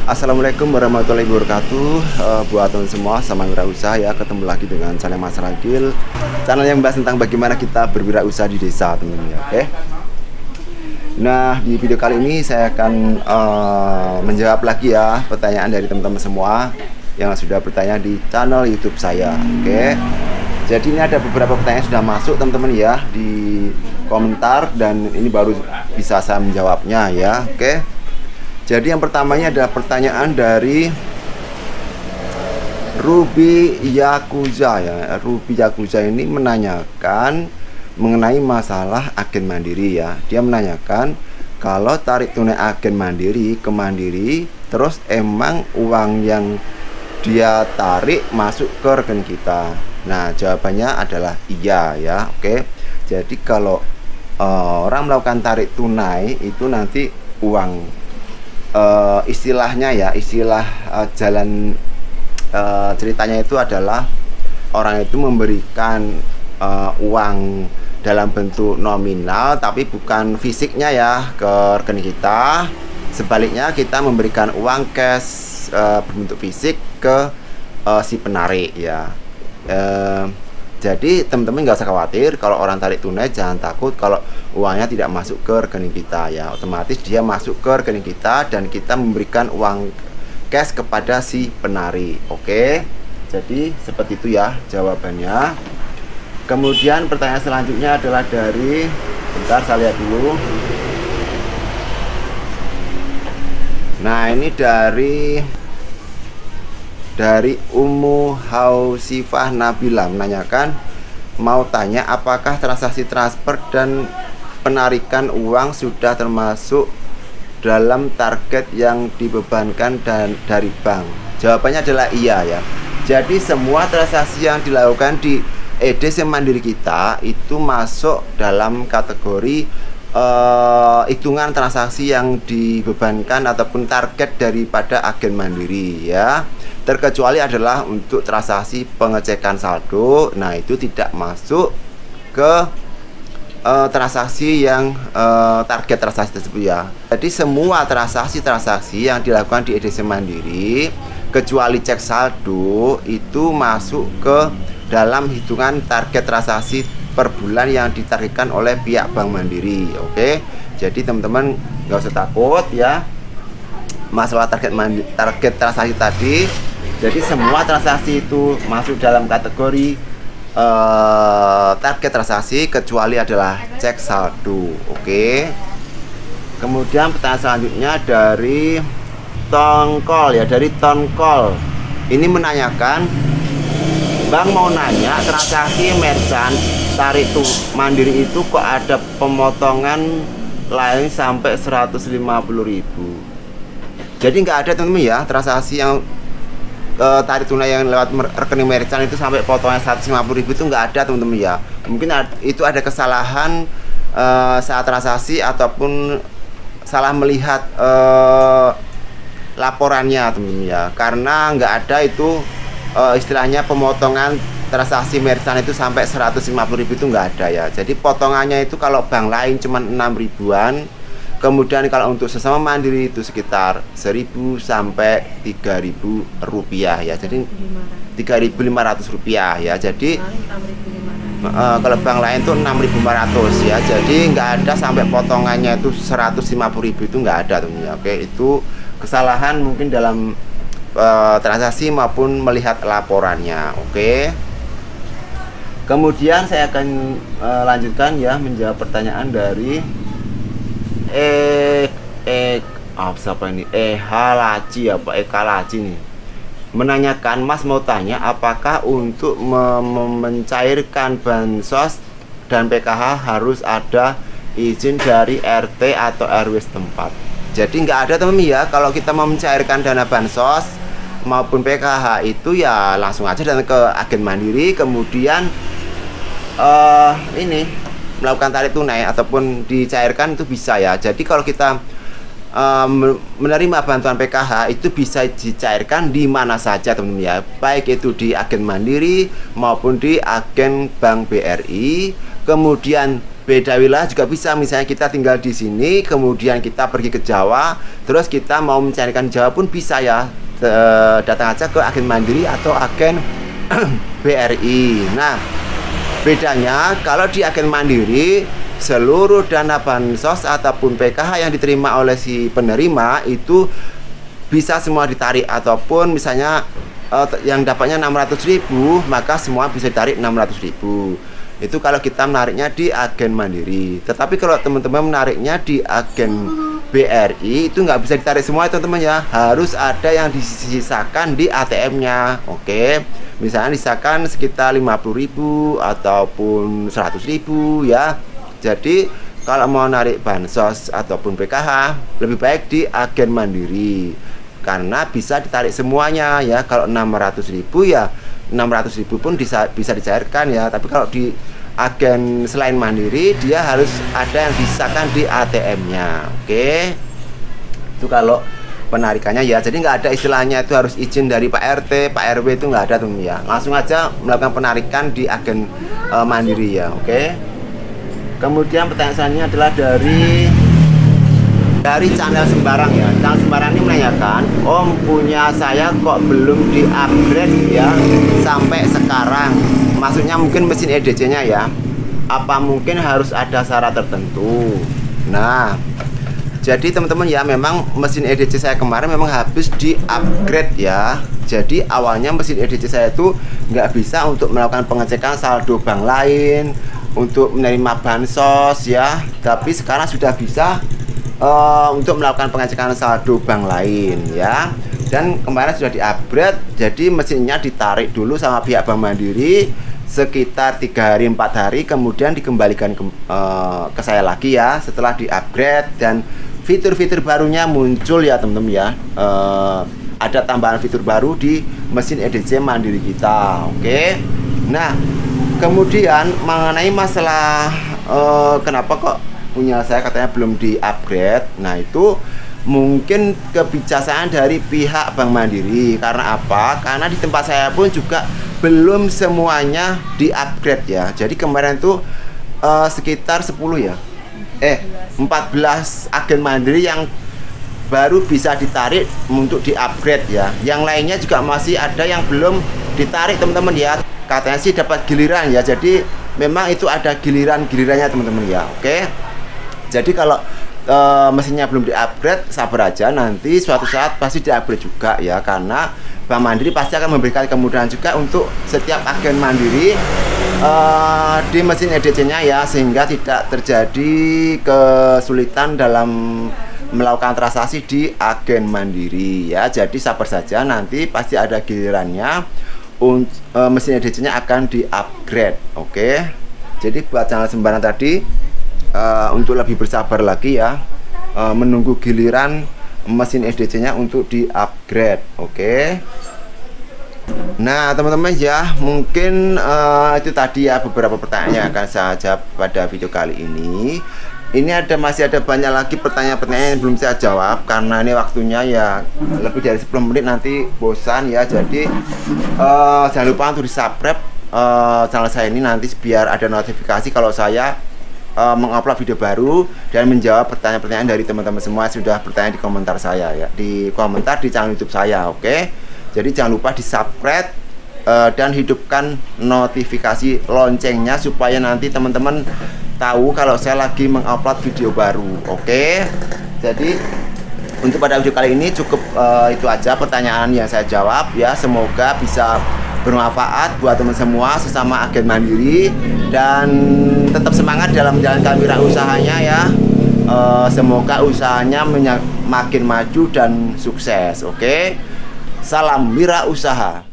Assalamualaikum warahmatullahi wabarakatuh. Buat teman semua, sama wirausaha ya, ketemu lagi dengan channel Mas Ragil, channel yang membahas tentang bagaimana kita berwirausaha di desa, teman-teman ya. Oke. Nah, di video kali ini saya akan menjawab lagi ya pertanyaan dari teman-teman semua yang sudah bertanya di channel YouTube saya. Oke. Jadi ini ada beberapa pertanyaan yang sudah masuk teman-teman ya di komentar, dan ini baru bisa saya menjawabnya ya. Oke. Jadi yang pertamanya adalah pertanyaan dari Ruby Yakuza ya. Ruby Yakuza ini menanyakan mengenai masalah agen mandiri ya. Dia menanyakan kalau tarik tunai agen mandiri ke Mandiri, terus emang uang yang dia tarik masuk ke rekening kita. Nah, jawabannya adalah iya ya. Oke. Jadi kalau orang melakukan tarik tunai itu nanti uang istilahnya ya, jalan ceritanya itu adalah orang itu memberikan uang dalam bentuk nominal tapi bukan fisiknya ya ke rekening kita. Sebaliknya kita memberikan uang cash berbentuk fisik ke si penarik ya. Jadi teman-teman nggak usah khawatir kalau orang tarik tunai, jangan takut kalau uangnya tidak masuk ke rekening kita ya. Otomatis dia masuk ke rekening kita dan kita memberikan uang cash kepada si penarik. Oke, jadi seperti itu ya jawabannya. Kemudian pertanyaan selanjutnya adalah dari, bentar saya lihat dulu. Nah, ini dari Ummu Hausifah Nabila menanyakan, mau tanya apakah transaksi transfer dan penarikan uang sudah termasuk dalam target yang dibebankan dari bank. Jawabannya adalah iya ya. Jadi semua transaksi yang dilakukan di EDC Mandiri kita itu masuk dalam kategori hitungan transaksi yang dibebankan ataupun target daripada agen mandiri ya. Terkecuali adalah untuk transaksi pengecekan saldo. Nah, itu tidak masuk ke transaksi yang target transaksi tersebut ya. Jadi semua transaksi yang dilakukan di EDC Mandiri kecuali cek saldo itu masuk ke dalam hitungan target transaksi per bulan yang ditargetkan oleh pihak Bank Mandiri. Oke. Jadi teman-teman nggak usah takut ya masalah target transaksi tadi. Jadi semua transaksi itu masuk dalam kategori target transaksi kecuali adalah cek saldo. Oke. Kemudian pertanyaan selanjutnya dari Tongkol ya, dari Tongkol. Ini menanyakan, Bang mau nanya transaksi merchant tarik tuh mandiri itu kok ada pemotongan lain sampai 150.000. Jadi nggak ada teman-teman ya transaksi yang tarik tunai yang lewat rekening merchant itu sampai potongan 150.000 itu nggak ada teman-teman ya. Mungkin itu ada kesalahan saat transaksi ataupun salah melihat laporannya teman-teman ya, karena nggak ada itu istilahnya pemotongan transaksi merchant itu sampai 150.000 itu nggak ada ya. Jadi potongannya itu kalau bank lain cuma 6 ribuan, kemudian kalau untuk sesama mandiri itu sekitar 1.000 sampai 3.000 rupiah ya. Jadi 3.500 rupiah ya. Jadi kalau bank lain tuh 6.500 ya. Jadi nggak ada sampai potongannya itu 150.000 itu nggak ada teman ya. Oke, itu kesalahan mungkin dalam transaksi maupun melihat laporannya. Oke. Kemudian saya akan lanjutkan ya menjawab pertanyaan dari siapa ini? Halaci apa Ekalaci nih. Menanyakan, Mas mau tanya apakah untuk mencairkan bansos dan PKH harus ada izin dari RT atau RW setempat. Jadi nggak ada teman ya, kalau kita mau mencairkan dana bansos maupun PKH itu ya langsung aja datang ke agen mandiri, kemudian ini melakukan tarik tunai ataupun dicairkan itu bisa ya. Jadi kalau kita menerima bantuan PKH itu bisa dicairkan di mana saja teman-teman ya, baik itu di agen mandiri maupun di agen Bank BRI. Kemudian beda wilayah juga bisa. Misalnya kita tinggal di sini, kemudian kita pergi ke Jawa, terus kita mau mencarikan Jawa pun bisa ya. Datang aja ke agen Mandiri atau agen BRI. Nah, bedanya kalau di agen Mandiri, seluruh dana bansos ataupun PKH yang diterima oleh si penerima itu bisa semua ditarik, ataupun misalnya yang dapatnya 600.000, maka semua bisa ditarik 600.000. Itu kalau kita menariknya di agen Mandiri. Tetapi kalau teman-teman menariknya di agen BRI itu nggak bisa ditarik semua, teman-teman ya. Harus ada yang disisakan di ATM-nya. Oke, misalnya disisakan sekitar 50.000 ataupun 100.000 ya. Jadi kalau mau narik bansos ataupun PKH, lebih baik di agen Mandiri karena bisa ditarik semuanya ya. Kalau 600.000 ya 600.000 pun bisa dicairkan ya. Tapi kalau di agen selain Mandiri, dia harus ada yang disisakan di ATM-nya. Oke, itu kalau penarikannya ya. Jadi nggak ada istilahnya itu harus izin dari Pak RT, Pak RW, itu nggak ada tuh ya. Langsung aja melakukan penarikan di agen Mandiri ya. Oke. Kemudian pertanyaan selanjutnya adalah dari channel Sembarang ya. Channel Sembarang ini menanyakan, Om, punya saya kok belum di-upgrade ya sampai sekarang. Maksudnya mungkin mesin EDC-nya ya. Apa mungkin harus ada syarat tertentu? Nah, jadi teman-teman ya, memang mesin EDC saya kemarin memang habis di-upgrade ya. Jadi awalnya mesin EDC saya itu nggak bisa untuk melakukan pengecekan saldo bank lain, untuk menerima bansos ya. Tapi sekarang sudah bisa untuk melakukan pengecekan saldo bank lain ya. Dan kemarin sudah di-upgrade, jadi mesinnya ditarik dulu sama pihak Bank Mandiri sekitar 3 hari 4 hari, kemudian dikembalikan ke saya lagi ya setelah di-upgrade. Dan fitur-fitur barunya muncul ya teman-teman ya. Ada tambahan fitur baru di mesin EDC Mandiri kita. Oke. Nah, kemudian mengenai masalah kenapa kok punya saya katanya belum di-upgrade. Nah, itu mungkin kebijaksanaan dari pihak Bank Mandiri. Karena apa? Karena di tempat saya pun juga belum semuanya di-upgrade ya. Jadi kemarin tuh sekitar 10 ya 14 agen Mandiri yang baru bisa ditarik untuk di-upgrade ya. Yang lainnya juga masih ada yang belum ditarik teman-teman ya. Katanya sih dapat giliran ya. Jadi memang itu ada gilirannya teman-teman ya. Oke. Jadi kalau mesinnya belum di-upgrade, sabar aja, nanti suatu saat pasti di-upgrade juga ya. Karena Bank Mandiri pasti akan memberikan kemudahan juga untuk setiap agen Mandiri di mesin EDC-nya ya, sehingga tidak terjadi kesulitan dalam melakukan transaksi di agen Mandiri ya. Jadi sabar saja, nanti pasti ada gilirannya mesin EDC-nya akan di-upgrade. Oke. Jadi buat channel Sembarang tadi, untuk lebih bersabar lagi ya, menunggu giliran mesin EDC-nya untuk di-upgrade. Oke. Nah, teman-teman ya, mungkin itu tadi ya beberapa pertanyaan yang akan saya jawab pada video kali ini. Ini masih ada banyak lagi pertanyaan-pertanyaan yang belum saya jawab karena ini waktunya ya lebih dari 10 menit, nanti bosan ya. Jadi jangan lupa untuk di-subscribe channel saya ini nanti biar ada notifikasi kalau saya mengupload video baru dan menjawab pertanyaan-pertanyaan dari teman-teman semua yang sudah bertanya di komentar saya ya, di komentar di channel YouTube saya. Oke. Jadi jangan lupa di-subscribe dan hidupkan notifikasi loncengnya supaya nanti teman-teman tahu kalau saya lagi mengupload video baru. Oke. Jadi untuk pada video kali ini cukup itu aja pertanyaan yang saya jawab ya. Semoga bisa bermanfaat buat teman semua sesama agen Mandiri, dan tetap semangat dalam menjalankan wirausahanya ya. Semoga usahanya makin maju dan sukses. Oke. Salam wirausaha.